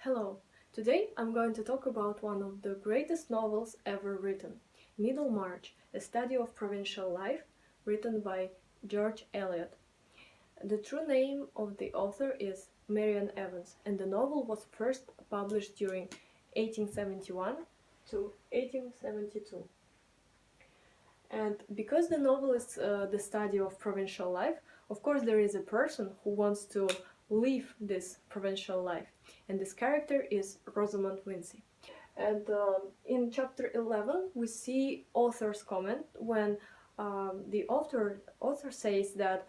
Hello, today I'm going to talk about one of the greatest novels ever written, Middlemarch, a study of provincial life, written by George Eliot. The true name of the author is Marian Evans, and the novel was first published during 1871 to 1872. And because the novel is the study of provincial life, of course there is a person who wants to live this provincial life, and this character is Rosamond Vincy. And in chapter 11 we see author's comment when the author says that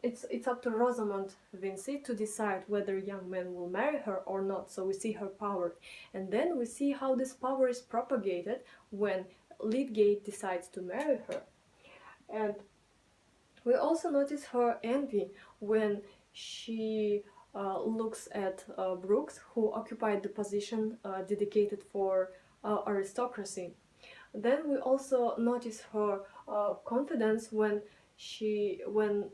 it's up to Rosamond Vincy to decide whether young men will marry her or not. So we see her power, and then we see how this power is propagated when Lydgate decides to marry her. And we also notice her envy when she looks at Brooks, who occupied the position dedicated for aristocracy. Then we also notice her confidence when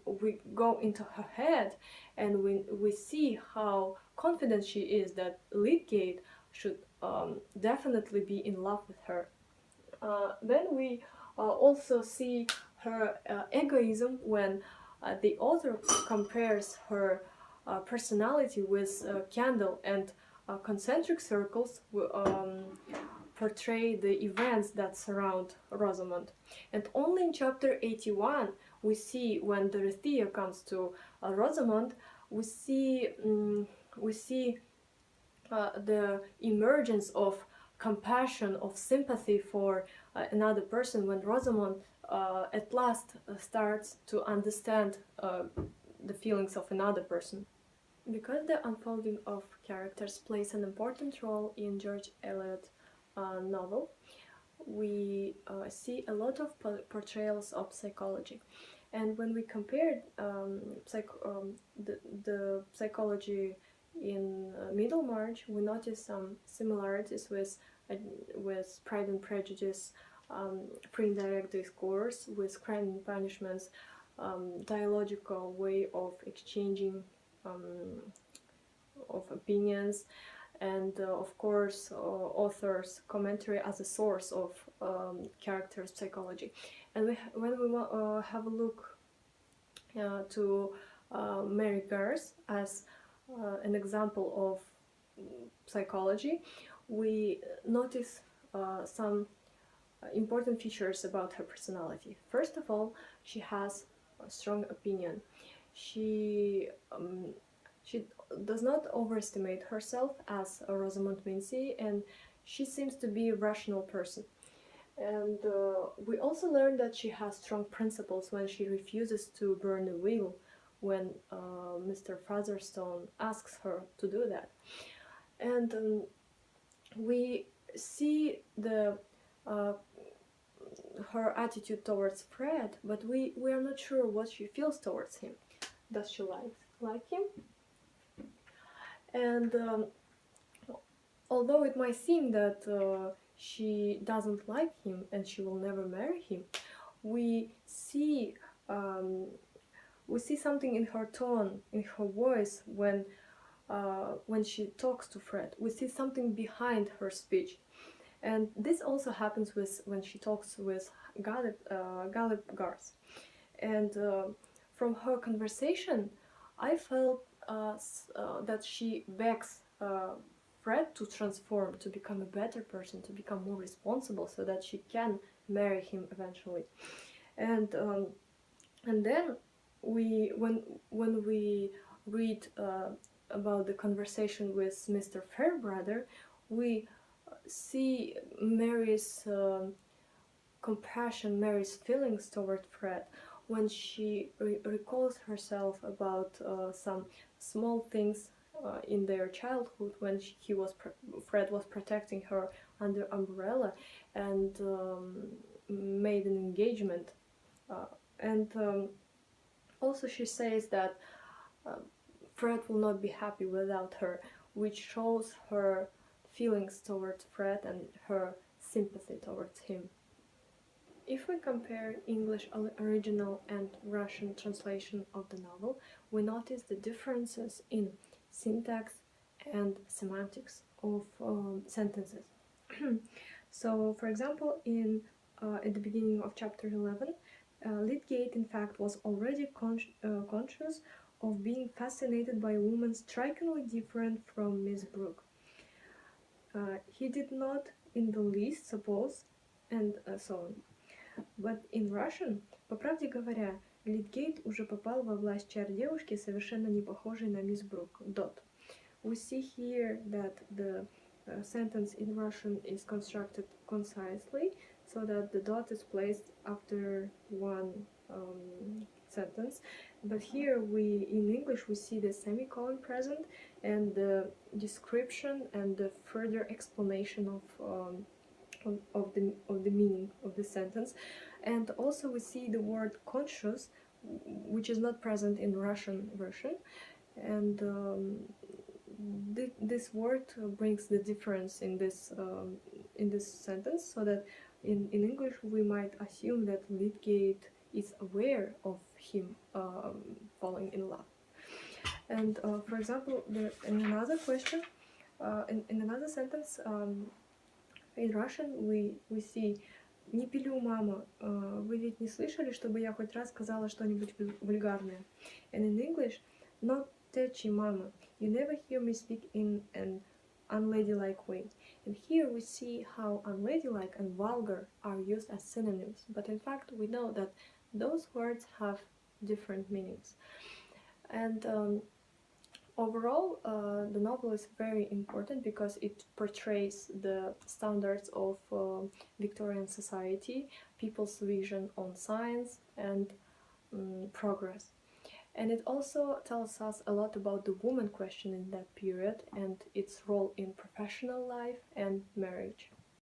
we go into her head, and we see how confident she is that Lydgate should definitely be in love with her. Then we also see her egoism when the author compares her personality with candle, and concentric circles portray the events that surround Rosamond. And only in chapter 81 we see when Dorothea comes to Rosamond, we see the emergence of compassion, of sympathy for another person, when Rosamond at last starts to understand the feelings of another person. Because the unfolding of characters plays an important role in George Eliot's novel, we see a lot of portrayals of psychology. And when we compared the psychology in Middlemarch, we notice some similarities with Pride and Prejudice, pre-indirect discourse, with Crime and Punishment's dialogical way of exchanging of opinions, and of course author's commentary as a source of character psychology. And when we have a look to Mary Garth as an example of psychology, we notice some important features about her personality. First of all, she has a strong opinion. She does not overestimate herself as a Rosamond Vincy, and she seems to be a rational person. And we also learn that she has strong principles when she refuses to burn a will when Mr. Featherstone asks her to do that. And we see her attitude towards Fred, but we are not sure what she feels towards him. Does she like him? And although it might seem that she doesn't like him and she will never marry him, we see something in her tone, in her voice when she talks to Fred. We see something behind her speech, and this also happens when she talks with Gallup Garth. And from her conversation, I felt that she begs Fred to transform, to become a better person, to become more responsible, so that she can marry him eventually. And then when we read about the conversation with Mr. Fairbrother, we see Mary's compassion, Mary's feelings toward Fred, when she recalls herself about some small things in their childhood, when Fred was protecting her under umbrella and made an engagement. Also she says that Fred will not be happy without her, which shows her feelings towards Fred and her sympathy towards him. If we compare English original and Russian translation of the novel, we notice the differences in syntax and semantics of sentences. So, for example, at the beginning of chapter 11, Lydgate, in fact, was already conscious of being fascinated by a woman strikingly different from Miss Brooke. He did not in the least suppose, and so on. But in Russian, по правде говоря, Литгейт уже попал во власть чар девушки, совершенно не похожей на мисс Брук. Dot. We see here that the sentence in Russian is constructed concisely, so that the dot is placed after one sentence. But here in English we see the semicolon present and the description and the further explanation of the meaning of the sentence. And also we see the word conscious, which is not present in Russian version, and this word brings the difference in this sentence, so that in English we might assume that Lydgate is aware of him falling in love. And for example, in another question, in another sentence, in Russian we see «Не пилю, мама, вы ведь не слышали, чтобы я хоть раз сказала что-нибудь вульгарное?» And in English, «Not touchy, mama, you never hear me speak in an unladylike way». And here we see how unladylike and vulgar are used as synonyms, but in fact we know that those words have different meanings. And overall, the novel is very important because it portrays the standards of Victorian society, people's vision on science and progress. And it also tells us a lot about the woman question in that period and its role in professional life and marriage.